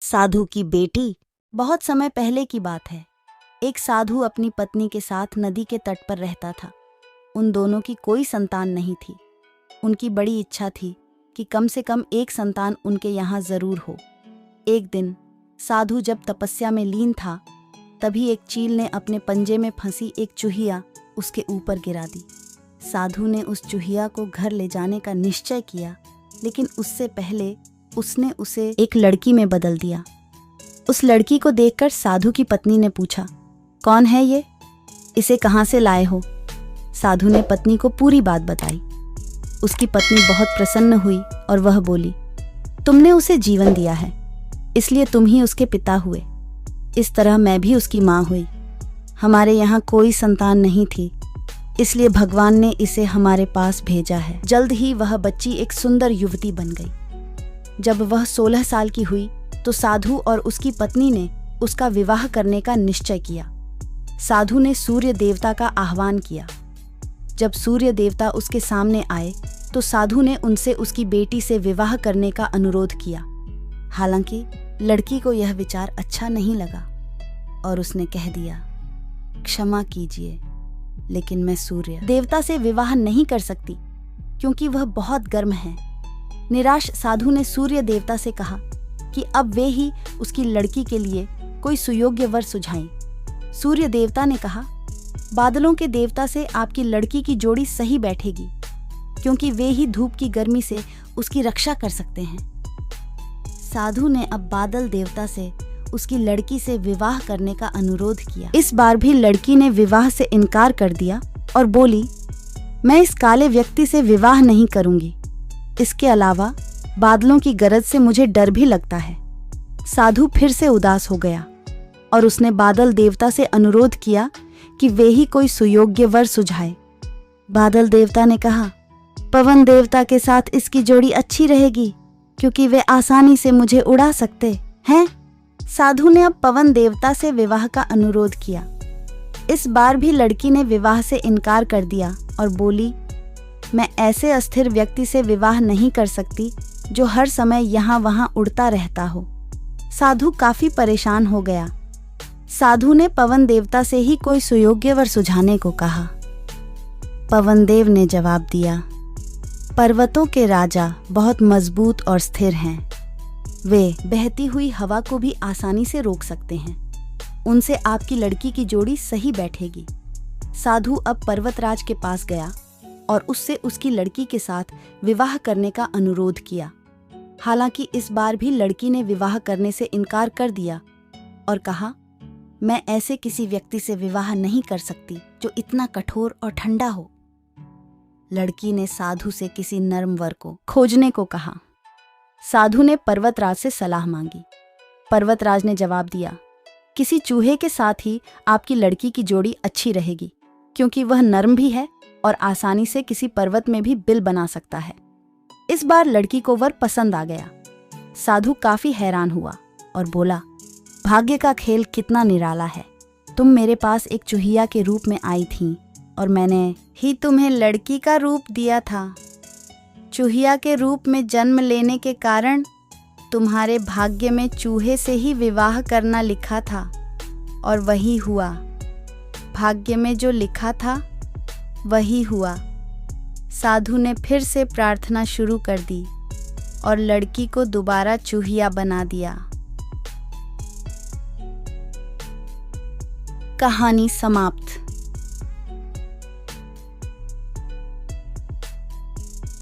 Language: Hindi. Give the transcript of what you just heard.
साधु की बेटी। बहुत समय पहले की बात है। एक साधु अपनी पत्नी के साथ नदी के तट पर रहता था। उन दोनों की कोई संतान नहीं थी। उनकी बड़ी इच्छा थी कि कम से कम एक संतान उनके यहाँ जरूर हो। एक दिन साधु जब तपस्या में लीन था, तभी एक चील ने अपने पंजे में फंसी एक चूहिया उसके ऊपर गिरा दी। साधु ने उस चूहिया को घर ले जाने का निश्चय किया, लेकिन उससे पहले उसने उसे एक लड़की में बदल दिया। उस लड़की को देखकर साधु की पत्नी ने पूछा, कौन है ये? इसे कहाँ से लाए हो? साधु ने पत्नी को पूरी बात बताई। उसकी पत्नी बहुत प्रसन्न हुई और वह बोली, तुमने उसे जीवन दिया है, इसलिए तुम ही उसके पिता हुए। इस तरह मैं भी उसकी माँ हुई। हमारे यहाँ कोई संतान नहीं थी, इसलिए भगवान ने इसे हमारे पास भेजा है। जल्द ही वह बच्ची एक सुंदर युवती बन गई। जब वह 16 साल की हुई तो साधु और उसकी पत्नी ने उसका विवाह करने का निश्चय किया। साधु ने सूर्य देवता का आह्वान किया। जब सूर्य देवता उसके सामने आए तो साधु ने उनसे उसकी बेटी से विवाह करने का अनुरोध किया। हालांकि लड़की को यह विचार अच्छा नहीं लगा और उसने कह दिया, क्षमा कीजिए, लेकिन मैं सूर्य देवता से विवाह नहीं कर सकती क्योंकि वह बहुत गर्म है। निराश साधु ने सूर्य देवता से कहा कि अब वे ही उसकी लड़की के लिए कोई सुयोग्य वर सुझाएं। सूर्य देवता ने कहा, बादलों के देवता से आपकी लड़की की जोड़ी सही बैठेगी क्योंकि वे ही धूप की गर्मी से उसकी रक्षा कर सकते हैं। साधु ने अब बादल देवता से उसकी लड़की से विवाह करने का अनुरोध किया। इस बार भी लड़की ने विवाह से इनकार कर दिया और बोली, मैं इस काले व्यक्ति से विवाह नहीं करूंगी। इसके अलावा बादलों की गरज से मुझे डर भी लगता है। साधु फिर से उदास हो गया और उसने बादल देवता से अनुरोध किया कि वे ही कोई सुयोग्य वर सुझाए। बादल देवता ने कहा, पवन देवता के साथ इसकी जोड़ी अच्छी रहेगी क्योंकि वे आसानी से मुझे उड़ा सकते हैं। साधु ने अब पवन देवता से विवाह का अनुरोध किया। इस बार भी लड़की ने विवाह से इनकार कर दिया और बोली, मैं ऐसे अस्थिर व्यक्ति से विवाह नहीं कर सकती जो हर समय यहाँ वहाँ उड़ता रहता हो। साधु काफी परेशान हो गया। साधु ने पवन देवता से ही कोई सुयोग्य वर सुझाने को कहा। पवन देव ने जवाब दिया, पर्वतों के राजा बहुत मजबूत और स्थिर हैं। वे बहती हुई हवा को भी आसानी से रोक सकते हैं। उनसे आपकी लड़की की जोड़ी सही बैठेगी। साधु अब पर्वतराज के पास गया और उससे उसकी लड़की के साथ विवाह करने का अनुरोध किया। हालांकि इस बार भी लड़की ने विवाह करने से इनकार कर दिया और कहा, मैं ऐसे किसी व्यक्ति से विवाह नहीं कर सकती जो इतना कठोर और ठंडा हो। लड़की ने साधु से किसी नर्म वर को खोजने को कहा। साधु ने पर्वतराज से सलाह मांगी। पर्वतराज ने जवाब दिया, किसी चूहे के साथ ही आपकी लड़की की जोड़ी अच्छी रहेगी क्योंकि वह नर्म भी है और आसानी से किसी पर्वत में भी बिल बना सकता है। इस बार लड़की को वर पसंद आ गया। साधु काफी हैरान हुआ और बोला, भाग्य का खेल कितना निराला है। तुम मेरे पास एक चूहिया के रूप में आई थी और मैंने ही तुम्हें लड़की का रूप दिया था। चूहिया के रूप में जन्म लेने के कारण तुम्हारे भाग्य में चूहे से ही विवाह करना लिखा था और वही हुआ। भाग्य में जो लिखा था वही हुआ। साधु ने फिर से प्रार्थना शुरू कर दी और लड़की को दोबारा चूहिया बना दिया। कहानी समाप्त।